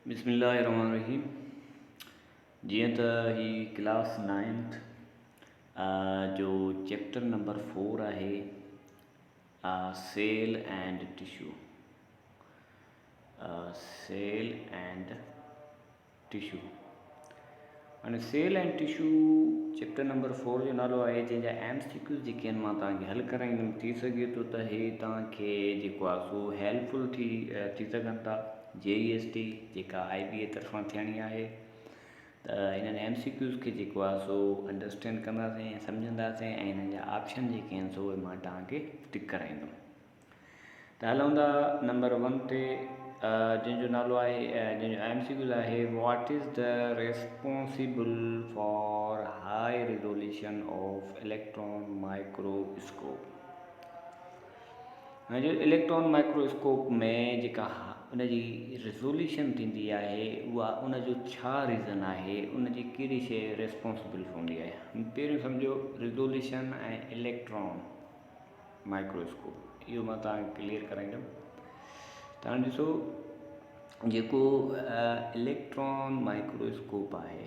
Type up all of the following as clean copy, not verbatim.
बिस्मिल्लाहिर्रहमानिर्रहीम। जीअं त ही क्लास 9th जो चैप्टर नंबर 4 आहे, cell and tissue. Cell and tissue हाणे cell and tissue chapter number 4 जो नालो आहे, जंहिंजा MCQs जेके आहिनि मां तव्हांखे हल कराईंदुमि। थी सघे थो त हे तव्हांखे जेको आहे सो हेल्पफुल थी सघनि था। JEST जेका IBA तरफ़ां थियणी आहे, त हिननि MCQs खे जेको आहे सो अंडरस्टैंड कंदासीं ऐं सम्झंदासीं, ऐं हिननि जा ऑप्शन जेके आहिनि सो उहे मां तव्हांखे टिक कराईंदुमि। त हलूं था नंबर 1 ते, जंहिंजो नालो आहे, जंहिंजो MCQs आहे, what is the responsible for high resolution of electron microscope. हाणे जो इलेक्ट्रॉन माइक्रोस्कोप में जेका उनजी रिज़ोल्यूशन थींदी आहे, उहा उनजो छा रीज़न आहे, उनजी कहिड़ी शइ रेस्पॉन्सिबल हूंदी आहे। पहिरियों सम्झो रिज़ोल्यूशन ऐं इलेक्ट्रॉन माइक्रोस्कोप, इहो मां तव्हांखे क्लियर कराईंदुमि। तव्हां ॾिसो, जेको इलेक्ट्रॉन माइक्रोस्कोप आहे,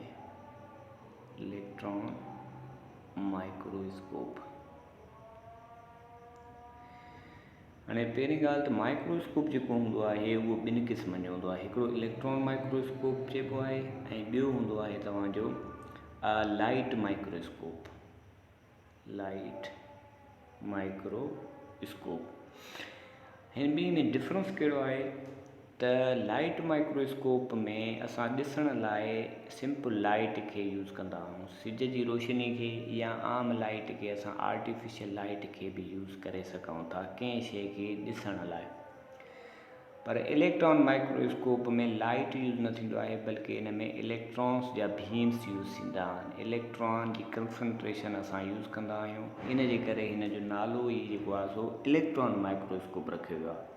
इलेक्ट्रॉन माइक्रोस्कोप, हाणे पहिरीं ॻाल्हि त माइक्रोस्कोप जेको हूंदो आहे उहो ॿिनि क़िस्मनि जो हूंदो आहे। हिकिड़ो इलेक्ट्रॉन माइक्रोस्कोप जेको आहे, ऐं ॿियो हूंदो आहे तव्हांजो लाइट माइक्रोस्कोप। लाइट माइक्रोस्कोप, हिन ॿिन्ही में डिफरेंस कहिड़ो आहे त लाइट माइक्रोस्कोप में असां ॾिसण लाइ सिंपल लाइट खे यूज़ कंदा आहियूं, सिज जी रोशनी खे, या आम लाइट खे असां आर्टिफिशियल लाइट खे बि यूज़ करे सघूं था कंहिं शइ खे ॾिसण लाइ। पर इलेक्ट्रॉन माइक्रोस्कोप में लाइट यूज़ न थींदो आहे, बल्कि इन में इलेक्ट्रॉन्स जा बीम्स यूज़ थींदा आहिनि। इलेक्ट्रॉन जी कंसंट्रेशन असां यूज़ कंदा आहियूं, इन जे करे हिन जो नालो ई जेको आहे सो इलेक्ट्रॉन माइक्रोस्कोप रखियो वियो आहे।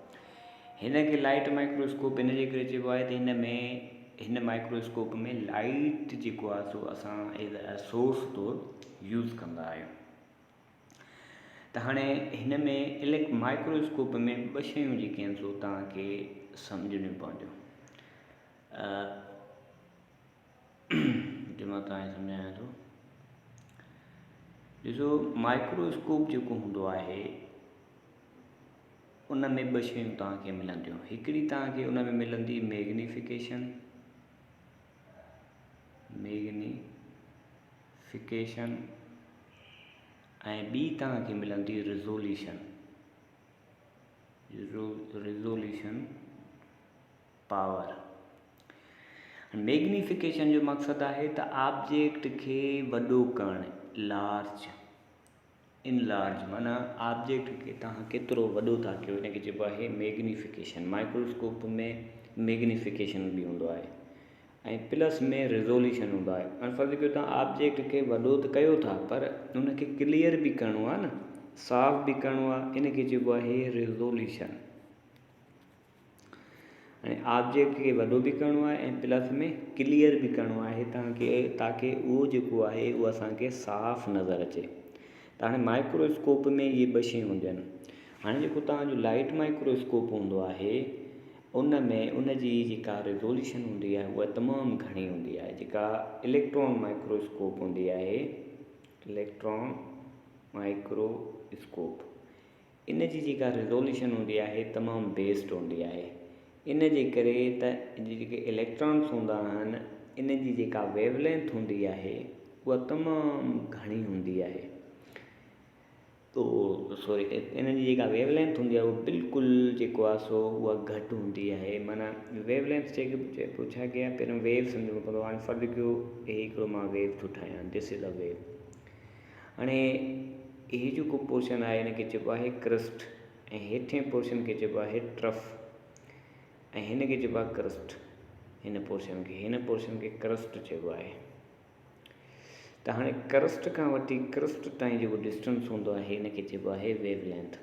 हिन खे लाइट माइक्रोस्कोप इन जे करे चइबो आहे त हिन माइक्रोस्कोप में लाइट जेको आहे सो असां एज़ अ सोर्स तौरु यूज़ कंदा आहियूं। त हाणे हिन में माइक्रोस्कोप में ॿ शयूं जेके आहिनि सो तव्हांखे सम्झणियूं पवंदियूं। जो मां तव्हांखे सम्झायां थो, ॾिसो, माइक्रोस्कोप जेको हूंदो आहे उन में ॿ शयूं तव्हांखे मिलंदियूं। हिकिड़ी तव्हांखे उन में मिलंदी मैग्नीफिकेशन, ऐं ॿी तव्हांखे मिलंदी रिज़ोल्यूशन, रिज़ोल्यूशन पावर। मैग्नीफिकेशन जो मक़सदु आहे त ऑब्जेक्ट खे वॾो करणु, लार्ज, इनलार्ज, माना ऑब्जेक्ट खे तव्हां केतिरो वॾो था कयो, इनखे चइबो आहे मैग्नीफिकेशन। माइक्रोस्कोप में मैग्नीफिकेशन बि हूंदो आहे, ऐं प्लस में रिज़ोल्यूशन हूंदो आहे। फर्ज़ु कयो तव्हां ऑब्जेक्ट खे वॾो त कयो था, पर उनखे क्लियर बि करिणो आहे न, साफ़ बि करिणो आहे, इनखे चइबो आहे रिज़ोल्यूशन। ऐं ऑब्जेक्ट खे वॾो बि करिणो आहे ऐं प्लस में क्लियर बि करिणो आहे ताकी उहो जेको आहे उहो असांखे साफ़ नज़र अचे। त हाणे माइक्रोस्कोप में इहे ॿ शयूं हूंदियूं आहिनि। हाणे जेको तव्हांजो लाइट माइक्रोस्कोप हूंदो आहे, उन में उनजी जेका रिज़ोल्यूशन हूंदी आहे उहा तमामु घणी हूंदी आहे। जेका इलेक्ट्रॉन माइक्रोस्कोप हूंदी आहे, इलेक्ट्रॉन माइक्रोस्कोप, इन जी जेका रिज़ोल्यूशन हूंदी आहे तमामु बेस्ट हूंदी आहे। इन जे करे त जेके इलेक्ट्रॉन्स हूंदा आहिनि, इन जी जेका वेवलेंथ हूंदी आहे उहा तमामु घणी हूंदी आहे। इन जी जेका वेवलेंथ हूंदी आहे उहा बिल्कुलु जेको आहे सो उहा घटि हूंदी आहे। माना वेवलेंथ चइबो छा कयां, पहिरियों वेव सम्झणो पवंदो। हाणे फर्ज़ु कयो हिकिड़ो मां वेव थो ठाहियां, दिस इज़ अ वेव। हाणे इहे जेको पोर्शन आहे हिनखे चइबो आहे क्रस्ट, ऐं हेठिएं पोर्शन खे चइबो आहे ट्रफ, ऐं हिन खे चइबो आहे क्रस्ट। हिन पोर्शन खे क्रस्ट चइबो आहे। त हाणे क्रस्ट खां वठी क्रस्ट ताईं जेको डिस्टेंस हूंदो आहे हिन खे चइबो आहे वेवलेंथ।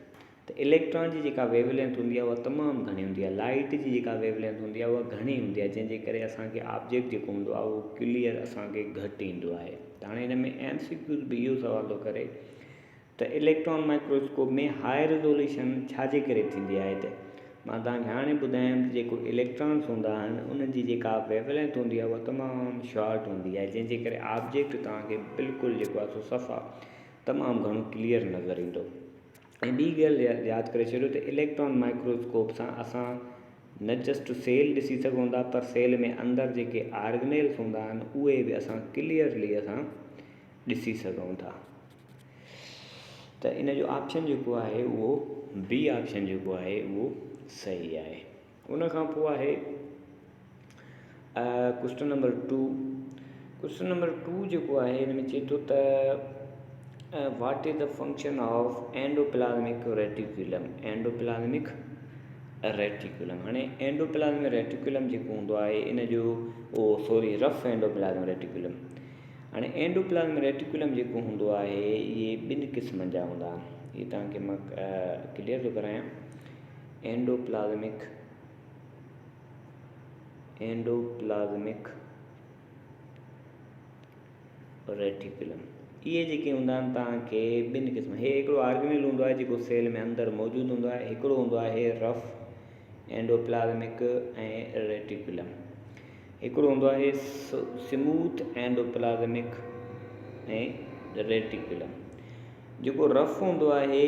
त इलेक्ट्रॉन जी जेका वेवलेंथ हूंदी आहे उहा तमामु घणी हूंदी आहे। लाइट जी जेका वेवलेंथ हूंदी आहे उहा घणी हूंदी आहे, जंहिंजे करे असांखे ऑब्जेक्ट जेको हूंदो आहे उहो क्लियर असांखे घटि ईंदो आहे। त हाणे हिन में MCQs बि इहो सवाल थो करे त इलेक्ट्रॉन माइक्रोस्कोप में हाई रिज़ोल्यूशन छाजे करे थींदी आहे। त मां तव्हांखे हाणे ॿुधायमि त जेको इलेक्ट्रॉन्स हूंदा आहिनि उन्हनि जी जेका वेवलेंथ हूंदी आहे उहा तमामु शॉर्ट हूंदी आहे, जंहिंजे करे ऑब्जेक्ट तव्हांखे बिल्कुलु जेको आहे सो सफ़ा तमामु घणो क्लियर नज़र ईंदो। ऐं ॿी ॻाल्हि यादि करे छॾियो त इलेक्ट्रॉन माइक्रोस्कोप सां असां न जस्ट सेल ॾिसी सघूं था, पर सेल में अंदरि जेके ऑर्गेनेल्स हूंदा आहिनि उहे बि असां क्लियरली ॾिसी सघूं था। त इन जो ऑप्शन जेको आहे उहो बी ऑप्शन जेको आहे उहो सही आहे। उन खां पोइ आहे क्वेश्चन नंबर 2। क्वेश्चन नंबर 2 जेको आहे हिन में चए थो त what is the function of endoplasmic reticulum. Endoplasmic reticulum, हाणे एंडोप्लाज़्मिक रेटिकुलम जेको हूंदो आहे इन जो रफ एंडोप्लाज़्मिक रेटिकुलम। हाणे एंडोप्लाज़्मिक रेटिकुलम जेको हूंदो आहे इहे ॿिनि क़िस्मनि जा हूंदा आहिनि। इहे तव्हांखे मां क्लियर थो करायां। एंडोप्लाज़्मिक रेटिकुलम इहे जेके हूंदा आहिनि तव्हांखे ॿिनि क़िस्म। हे हिकिड़ो ऑर्गेनेल हूंदो आहे जेको सेल में अंदरि मौजूदु हूंदो आहे, हिकिड़ो हूंदो आहे रफ एंडोप्लाज़्मिक ऐं रेटिकुलम, हिकिड़ो हूंदो आहे स्मूथ एंडोप्लाज़्मिक ऐं रेटिकुलम। जेको रफ हूंदो आहे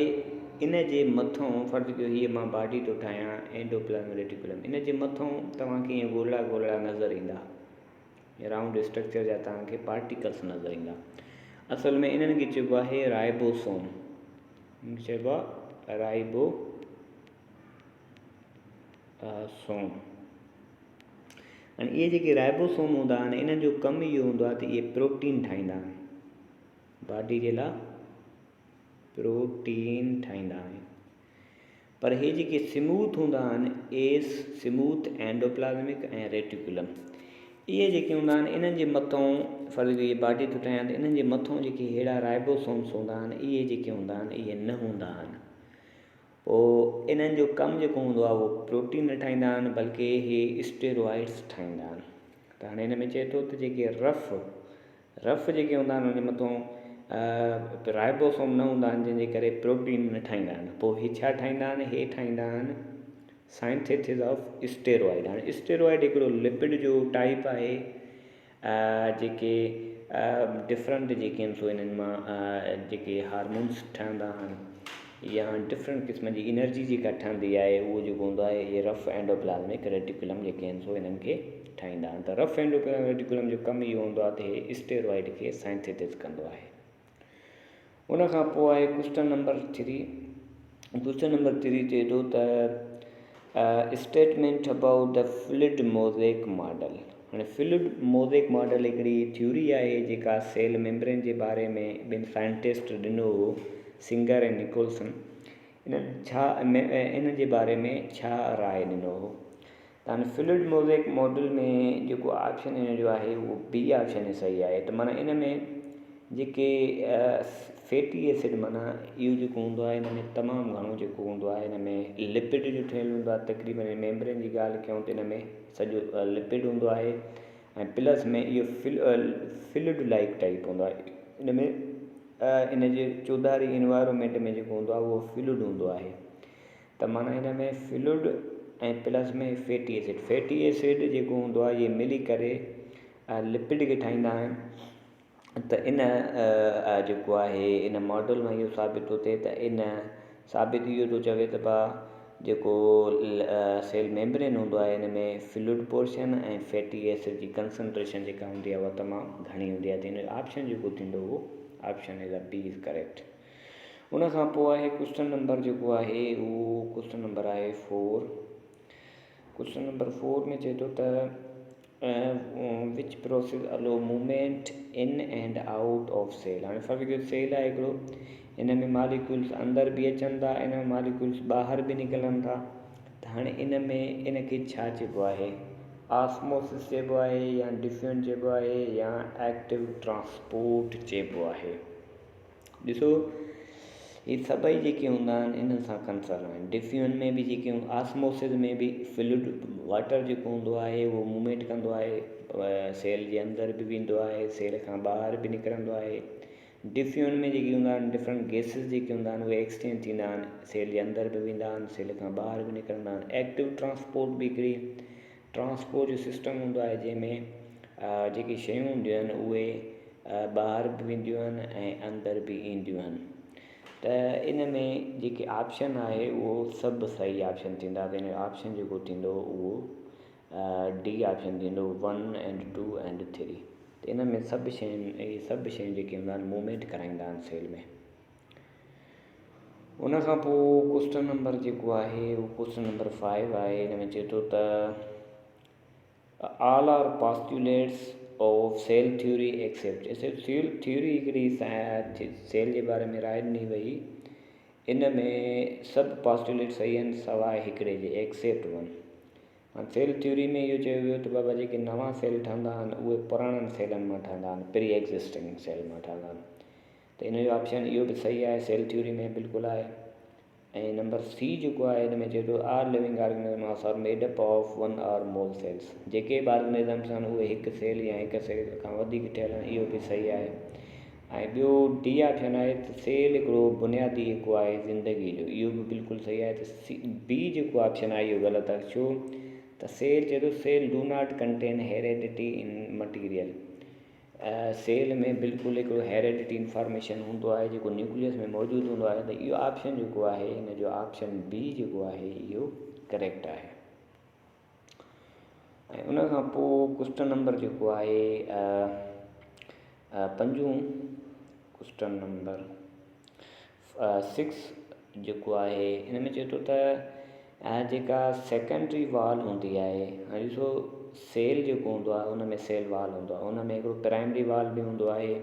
इन जे मथां, फ़र्ज़ु कयो हीअ मां बॉडी थो ठाहियां एंडोप्लाज़्मिक रेटिकुलम, इन जे मथां तव्हांखे ईअं ॻोल्हा ॻोल्हा नज़र ईंदा, राउंड स्ट्रक्चर जा तव्हांखे पार्टिकल्स नज़र ईंदा। असल में इन्हनि खे चइबो आहे राइबोसोम, चइबो आहे राइबोसोम। हाणे इहे जेके राइबोसोम हूंदा आहिनि इन्हनि जो कमु इहो हूंदो आहे त इहे प्रोटीन ठाहींदा आहिनि, बॉडी जे लाइ प्रोटीन ठाहींदा आहिनि। पर हे जेके स्मूथ हूंदा आहिनि स्मूथ एंडोप्लाज़्मिक ऐं रेटिकुलम, इहे जेके हूंदा आहिनि इन्हनि जे मथां, फ़र्ज़ु इहे बॉडी थो ठाहियां त इन्हनि जे मथां जेके अहिड़ा राइबोसोम्स हूंदा आहिनि इहे जेके हूंदा आहिनि इहे न हूंदा आहिनि। पोइ इन्हनि जो कमु जेको हूंदो आहे उहो प्रोटीन न ठाहींदा आहिनि बल्कि इहे स्टेरॉइड्स ठाहींदा आहिनि। त हाणे हिन में चए थो त जेके रफ जेके हूंदा आहिनि उन मथां राइबोसोम न हूंदा आहिनि, जंहिंजे करे प्रोटीन न ठाहींदा आहिनि। पोइ हे छा ठाहींदा आहिनि, हे ठाहींदा आहिनि सिंथेसिस ऑफ स्टेरॉइड। हाणे स्टेरॉइड हिकिड़ो लिपिड जो टाइप आहे जेके डिफरेंट जेके आहिनि सो इन्हनि मां जेके हार्मोन्स ठहंदा आहिनि या डिफरेंट क़िस्म जी एनर्जी जेका ठहंदी आहे उहो जेको हूंदो आहे इहे रफ एंडोप्लाज़्मिक रेटिकुलम जेके आहिनि सो इन्हनि खे ठाहींदा आहिनि। त रफ एंडोप्लाज़्मिक रेटिकुलम जो कमु इहो हूंदो आहे त इहे स्टेरॉइड खे सिंथेसिस कंदो आहे। उन खां पोइ आहे क्वेश्चन नंबर 3। क्वेश्चन नंबर 3 चए थो त statement about the fluid mosaic model. हाणे फ्लूइड मोज़ेक मॉडल हिकिड़ी थ्योरी आहे जेका सेल मेम्ब्रेन जे बारे में ॿिनि साइंटिस्ट ॾिनो हो, सिंगर ऐं निकोलसन। इन जे बारे में छा राय ॾिनो हो। त हाणे फ्लूइड मोज़ेक मॉडल में जेको ऑप्शन इन जो आहे उहो बी ऑप्शन सही आहे। त माना इन में जेके फैटी एसिड माना इहो जेको हूंदो आहे इन में तमामु घणो जेको हूंदो आहे इन में लिपिड जो ठहियलु हूंदो आहे। तक़रीबन मेम्ब्रेन जी ॻाल्हि कयूं त इन में सॼो लिपिड हूंदो आहे ऐं प्लस में इहो फ्लूइड लाइक टाइप हूंदो आहे। इन में इन जे चौधारी इन्वायरमेंट में जेको हूंदो आहे उहो फ्लूइड हूंदो आहे। त माना हिन में फ्लूइड ऐं प्लस में फैटी एसिड जेको हूंदो आहे इहे मिली करे लिपिड खे ठाहींदा आहिनि। त इन जेको आहे इन मॉडल मां इहो साबित थो थिए त इन साबित इहो थो चवे त जेको सेल मेम्ब्रेन हूंदो आहे इन में फ्लूइड पोर्शन ऐं फैटी एसिड जी कंसंट्रेशन जेका हूंदी आहे उहा तमामु घणी हूंदी आहे। त इन ऑप्शन जेको थींदो उहो option is B is correct. उन खां पोइ आहे क्वेश्चन नंबर जेको आहे उहो क्वेश्चन नंबर आहे 4। क्वेश्चन नंबर 4 में चए थो त विच प्रोसेस अलो movement in and out of sale. हाणे फ़र्ज़ु कयो सेल आहे हिकिड़ो, इन में मालिक्यूल्स अंदरि बि अचनि था, इन में मालिक्यूल्स ॿाहिरि बि निकिरनि था। त हाणे इन में इनखे छा चइबो आहे, ऑस्मोसिस चइबो आहे या डिफ्यूजन चइबो आहे या एक्टिव ट्रांसपोर्ट चइबो आहे। ॾिसो ही सभई जेके हूंदा आहिनि इन्हनि सां कंसर्न आहिनि। डिफ्यूजन में बि जेके ऑस्मोसिस में बि फ्लूइड वाटर जेको हूंदो आहे उहो मूवमेंट कंदो आहे, सेल जे अंदरि बि वेंदो आहे, सेल खां ॿाहिरि बि निकिरंदो आहे। डिफ्यूज़न में जेके हूंदा आहिनि डिफरेंट गैसिस जेके हूंदा आहिनि उहे एक्सचेंज थींदा आहिनि, सेल जे अंदरि बि वेंदा आहिनि, सेल खां ॿाहिरि बि निकिरंदा आहिनि। एक्टिव ट्रांसपोर्ट बि हिकिड़ी ट्रांसपोर्ट जो सिस्टम हूंदो आहे जंहिंमें जेकी शयूं हूंदियूं आहिनि उहे ॿाहिरि बि वेंदियूं आहिनि ऐं अंदरि बि ईंदियूं आहिनि। त इन में जेके ऑप्शन आहे उहो सभु सही ऑप्शन थींदा। त इन जो ऑप्शन जेको थींदो उहो डी ऑप्शन थींदो, 1 एंड 2 एंड 3। त इन में सभु शयूं जेके हूंदा आहिनि मूवमेंट कराईंदा आहिनि सेल में। उन खां पोइ क्वेश्चन नंबर जेको आहे उहो क्वेश्चन नंबर 5 आहे। इन में चए थो त all are postulates of cell theory except. Cell theory हिकिड़ी सेल जे बारे में राय ॾिनी वई, इन में सभु पोस्टुलेट सही आहिनि सवाइ हिकिड़े जे, एक्सेप्ट 1। हाणे सेल थ्योरी में इहो चयो वियो त बाबा जेके नवां सेल ठहंदा आहिनि उहे पुराणनि सेलनि मां ठहंदा आहिनि, प्री एग्ज़िस्टिंग सेल मां ठहंदा आहिनि। त इन जो ऑप्शन इहो बि सही आहे, सेल थ्योरी में बिल्कुलु आहे। ऐं नंबर सी जेको आहे हिन में चए थो are living organisms are made up of 1 or more sales. जेके बि ऑर्गेनिज़म्स आहिनि उहे हिकु सेल या हिकु सेल खां वधीक ठहियल आहिनि, इहो बि सही आहे। ऐं ॿियो डी ऑप्शन आहे त सेल हिकिड़ो बुनियादी जेको आहे ज़िंदगी जो, इहो बि बिल्कुलु सही आहे। त बी जेको ऑप्शन आहे इहो ग़लति आहे। छो त सेल चए थो cell do not contain heredity in material. Cell में बिल्कुलु हिकिड़ो हेरेडिटी इंफॉर्मेशन हूंदो आहे जेको न्यूक्लियस में मौजूदु हूंदो आहे। त इहो ऑप्शन जेको आहे हिन जो ऑप्शन बी जेको आहे इहो करेक्ट आहे। ऐं उन खां पोइ क्वेश्चन नंबर जेको आहे 5 क्वेश्चन नंबर 6 जेको आहे हिन में चए थो त जेका सेकेंडरी वॉल हूंदी आहे, हाणे ॾिसो सेल जेको हूंदो आहे उन में सेल वॉल हूंदो आहे, उन में हिकिड़ो प्राइमरी वॉल बि हूंदो आहे।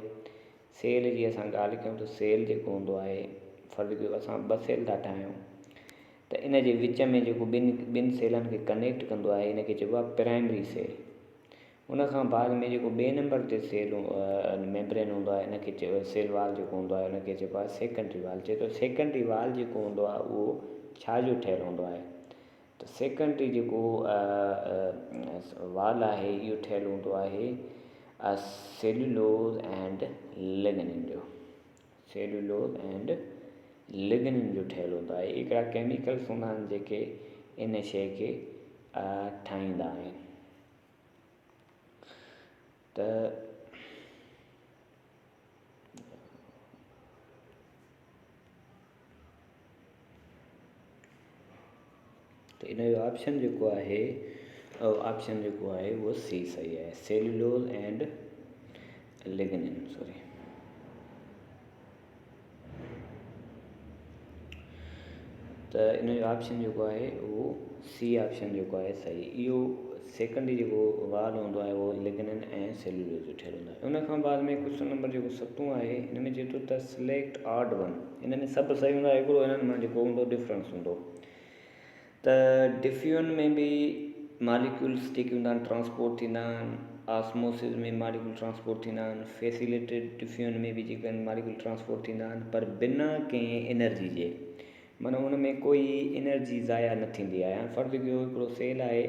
सेल जी असां ॻाल्हि कयूं त सेल जेको हूंदो आहे, फर्ज़ु कयो असां 2 सेल था ठाहियूं त इन जे विच में जेको ॿिनि सेलनि खे कनेक्ट कंदो आहे इन खे चइबो आहे प्राइमरी सेल। उन खां बाद में जेको 2 नंबर ते सेल मेम्ब्रेन हूंदो आहे इन खे चइबो सेल वॉल जेको हूंदो आहे उन खे चइबो आहे सेकेंडरी वॉल। चए थो सेकेंडरी वॉल जेको हूंदो आहे उहो छा जो ठहियलु हूंदो आहे, त सेकेंडरी जेको वॉल आहे इहो ठहियलु हूंदो आहे सेल्यूलोज़ एंड लिग्निन जो। सेल्यूलोज़ एंड लिग्निन जो ठहियलु हूंदो आहे। हिकिड़ा केमिकल्स हूंदा आहिनि जेके इन शइ खे ठाहींदा आहिनि। त इन जो ऑप्शन जेको आहे उहो सी सही आहे, सेल्यूलोज़ एंड लिग्निन। सॉरी, त इन जो ऑप्शन जेको आहे उहो सी ऑप्शन जेको आहे सही। इहो सेकेंडरी जेको वाल हूंदो आहे उहो लिग्निन ऐं सेल्यूलोज़ जो ठहियलु हूंदो आहे। उन खां बाद में क्वेश्चन नंबर जेको 7 आहे हिन में चए थो त सिलेक्ट ऑड वन। इन में सभु सही हूंदा, हिकिड़ो इन्हनि मां जेको हूंदो डिफरेंस हूंदो। त डिफ्यूज़न में बि मॉलिक्यूल्स जेके हूंदा आहिनि ट्रांसपोर्ट थींदा आहिनि, ऑस्मोसिस में मॉलिक्यूल ट्रांसपोर्ट थींदा आहिनि, फैसिलिटेड डिफ्यूज़न में बि जेके मॉलिक्यूल ट्रांसपोर्ट थींदा आहिनि, पर बिना कंहिं एनर्जी जे, माना उन में कोई एनर्जी ज़ाया न थींदी आहे। फ़र्ज़ु कयो हिकिड़ो सेल आहे,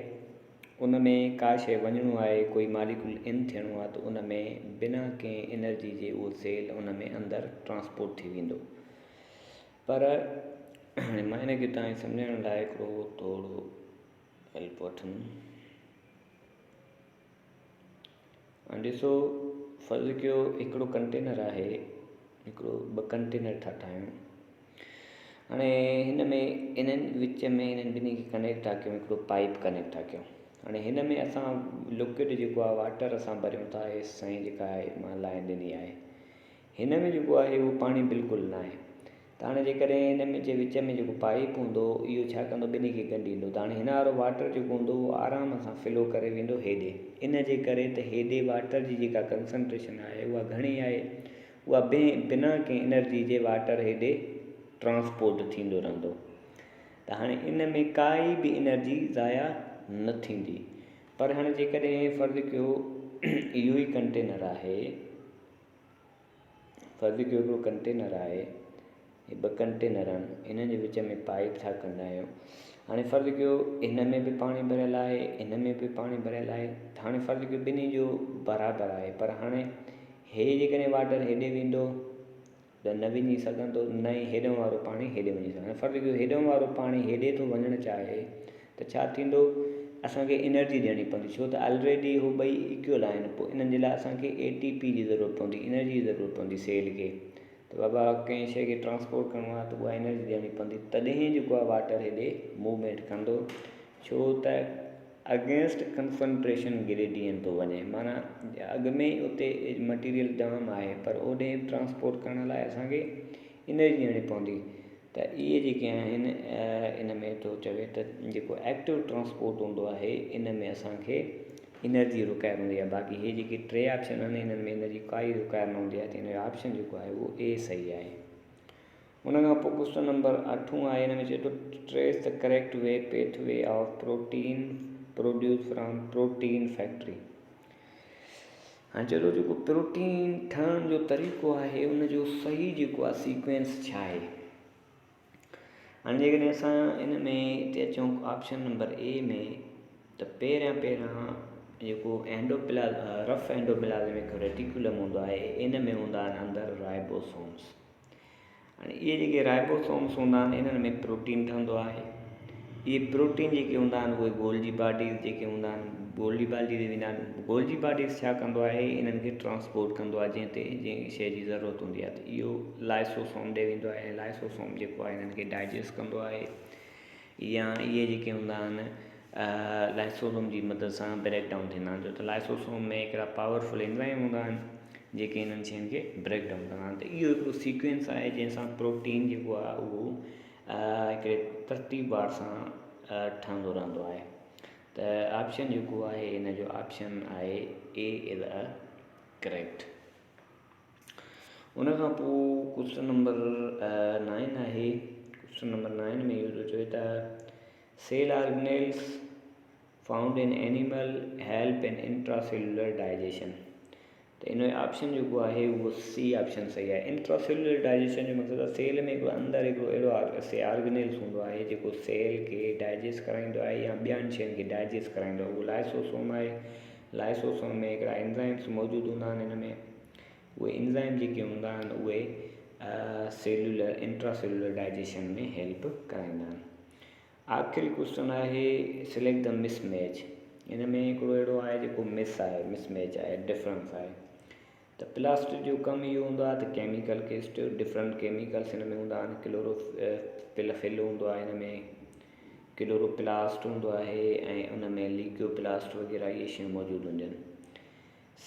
उन में का शइ वञिणो आहे, कोई मॉलिक्यूल इन थियणो आहे, त उन में बिना कंहिं एनर्जी जे उहो सेल उन में अंदरि ट्रांसपोर्ट थी वेंदो। पर हाणे मां हिन खे तव्हांखे सम्झाइण लाइ हिकिड़ो थोरो हेल्प वठंदुमि। हाणे ॾिसो, फ़र्ज़ु कयो हिकिड़ो कंटेनर आहे, हिकिड़ो 2 कंटेनर था ठाहियूं। हाणे हिन में इन्हनि विच में इन्हनि ॿिन्ही खे कनेक्ट था कयूं, हिकिड़ो पाइप कनेक्ट था कयूं। हाणे हिन में असां लिक्विड जेको आहे वाटर असां भरियूं था, हेसि साईं जेका आहे मां लाइन ॾिनी आहे। हिन में जेको आहे उहो पाणी बिल्कुलु न आहे। त हाणे जेकॾहिं हिन में जे विच में जेको पाइप हूंदो इहो छा कंदो, ॿिन्ही खे ॻंढींदो। त हाणे हिन वारो वाटर जेको हूंदो उहो आराम सां फ्लो करे वेंदो हेॾे। इन जे करे त हेॾे वाटर जी जेका कंसंट्रेशन आहे उहा घणी आहे, उहा बिना कंहिं एनर्जी जे वाटर हेॾे ट्रांसपोर्ट थींदो रहंदो। त हाणे इन में काई बि एनर्जी ज़ाया न थींदी। पर हाणे जेकॾहिं फ़र्ज़ु कयो इहो ई कंटेनर आहे, फ़र्ज़ु कयो हिकिड़ो कंटेनर आहे, हे 2 कंटेनर आहिनि, इन्हनि जे विच में पाइप छा कंदा आहियूं। हाणे फ़र्ज़ु कयो हिन में बि पाणी भरियलु आहे, हिन में बि पाणी भरियलु आहे। त हाणे फ़र्ज़ु कयो ॿिन्ही जो बराबरि आहे, पर हाणे हे जेकॾहिं वाटर हेॾे वेंदो त न वञी सघंदो, न ई हेॾो वारो पाणी हेॾे वञी सघंदो। फ़र्क़ु हेॾो वारो पाणी हेॾे थो वञणु चाहे त छा थींदो, असांखे एनर्जी ॾियणी पवंदी, छो त ऑलरेडी उहे ॿई इक्वल आहिनि। पोइ इन्हनि जे लाइ असांखे ATP जी ज़रूरत पवंदी, एनर्जी जी ज़रूरत पवंदी सेल खे। त बाबा कंहिं शइ खे ट्रांसपोर्ट करिणो आहे त उहा एनर्जी ॾियणी पवंदी, तॾहिं जेको आहे वाटर हेॾे मूवमेंट कंदो, छो त अगेंस्ट कंसंट्रेशन ग्रेडियंट थो वञे। माना अॻ में उते मटीरियल जाम आहे, पर ओॾे ट्रांसपोर्ट करण लाइ असांखे एनर्जी ॾियणी पवंदी। त इहे जेके आहिनि इन में थो चवे त जेको एक्टिव ट्रांसपोर्ट हूंदो आहे, इन में असांखे एनर्जी रिक्वायर हूंदी आहे। बाक़ी इहे जेके टे ऑप्शन आहिनि, इन्हनि में एनर्जी काई रिक्वायर न हूंदी आहे, त हिन जो ऑप्शन जेको आहे उहो A सही आहे। उन खां पोइ क्वेश्चन नंबर 8 आहे, हिन में चए थो trace the correct way pathway of protein produce from protein factory. हाणे चए थो जेको प्रोटीन ठहण जो तरीक़ो आहे, उनजो सही जेको आहे सीक्वेंस छा आहे। हाणे जेकॾहिं असां इन में हिते अचूं ऑप्शन नंबर A में, त पहिरियां जेको रफ एंडोप्लाज़्मिक रेटिकुलम हूंदो आहे, इन में हूंदा आहिनि अंदरि राइबोसोम्स। हाणे इहे जेके राइबोसोम्स हूंदा आहिनि, इन्हनि में प्रोटीन ठहंदो आहे। इहे प्रोटीन जेके हूंदा आहिनि उहे गोल्जी बॉडीज़ जेके हूंदा आहिनि, गोल्जी बॉडीज़ वेंदा आहिनि। गोल्जी बॉडीज़ छा कंदो आहे, इन्हनि खे ट्रांसपोर्ट कंदो आहे जंहिं शइ जी ज़रूरत हूंदी आहे। त इहो लाइसोसोम ॾे वेंदो आहे, ऐं लाइसोसोम जेको आहे इन्हनि खे डाइजेस्ट कंदो आहे, या इहे जेके हूंदा आहिनि लाइसोसोम जी मदद सां ब्रेक डाउन थींदा आहिनि। छो त लाइसोसोम में हिकिड़ा पावरफुल एंजाइम हूंदा आहिनि जेके इन्हनि शयुनि खे ब्रेक डाउन कंदा आहिनि। त इहो हिकिड़ो सीक्वेंस आहे जंहिंसां प्रोटीन जेको आहे उहो हिकिड़े तरतीबार सां ठहंदो रहंदो आहे। त ऑप्शन जेको आहे इन जो ऑप्शन आहे A इज़ अ करेक्ट। उन खां पोइ क्वेश्चन नंबर 9 आहे। क्वेश्चन नंबर 9 में इहो थो चए त cell organelles found in animal help in intracellular digestion. त इन जो ऑप्शन जेको आहे उहो C ऑप्शन सही आहे। इंट्रासेलुलर डाइजेशन जो मतिलबु आहे सेल में हिकिड़ो अंदरि हिकिड़ो अहिड़ो ऑर्गेनेल्स हूंदो आहे जेको सेल खे डाइजेस्ट कराईंदो आहे या ॿियनि शयुनि खे डाइजेस्ट कराईंदो आहे। उहो लाइसोसोम आहे। लाइसोसोम में हिकिड़ा एंजाइम्स मौजूदु हूंदा आहिनि। हिन में उहे एंजाइम जेके हूंदा आहिनि उहे इंट्रासेलुलर डाइजेशन में हेल्प कराईंदा आहिनि। आख़िरी क्वेश्चन आहे सिलेक्ट द मिसमैच। हिन में हिकिड़ो अहिड़ो आहे जेको मिसमैच आहे, डिफरेंस आहे। त प्लास्टिक जो कमु इहो हूंदो आहे त केमिकल केस्ट डिफरेंट केमिकल्स हिन में हूंदा आहिनि। क्लोरोफिल हूंदो आहे, हिन में क्लोरोप्लास्ट हूंदो आहे, ऐं उन में ल्यूकोप्लास्ट वग़ैरह इहे शयूं मौजूदु हूंदियूं आहिनि।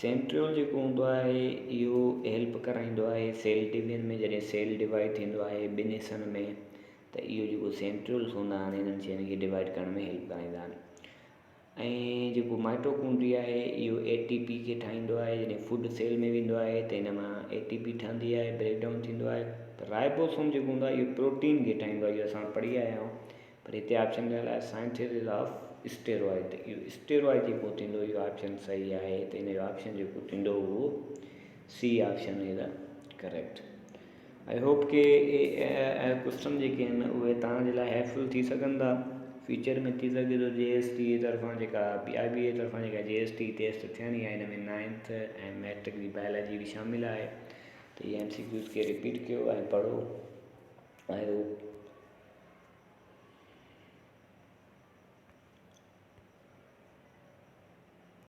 सेंट्रियोल जेको हूंदो आहे इहो हेल्प कराईंदो आहे सेल डिवीजन में। जॾहिं सेल डिवाइड थींदो आहे ॿिनि हिसनि में, त इहो जेको सेंट्रियोल्स हूंदा आहिनि इन्हनि शयुनि खे डिवाइड करण में हेल्प कराईंदा आहिनि। ऐं जेको माइटोकॉन्ड्रिया आहे इहो ATP खे ठाहींदो आहे। जॾहिं फूड सेल में वेंदो आहे त इन मां ATP ठहंदी आहे, ब्रेकडाउन थींदो आहे। त राइबोसोम जेको हूंदो आहे इहो प्रोटीन खे ठाहींदो आहे। इहो असां पढ़ी आया आहियूं, पर हिते ऑप्शन ॾियल आहे साइंथिसिस ऑफ स्टेरॉइड। त इहो स्टेरॉइड जेको थींदो इहो ऑप्शन सही आहे। त इन जो ऑप्शन जेको थींदो उहो C option is the correct. I hope के क्वेश्चन जेके आहिनि उहे तव्हांजे लाइ हेल्पफुल थी सघनि था। फ्यूचर में थी सघे थो JST जे तरफ़ां जेका PIB जे तरफ़ां जेका JST टेस्ट थियणी आहे, हिन में 9th ऐं मैट्रिक जी बायोलॉजी बि शामिलु आहे। त इहे MCQs खे रिपीट कयो ऐं पढ़ो। I hope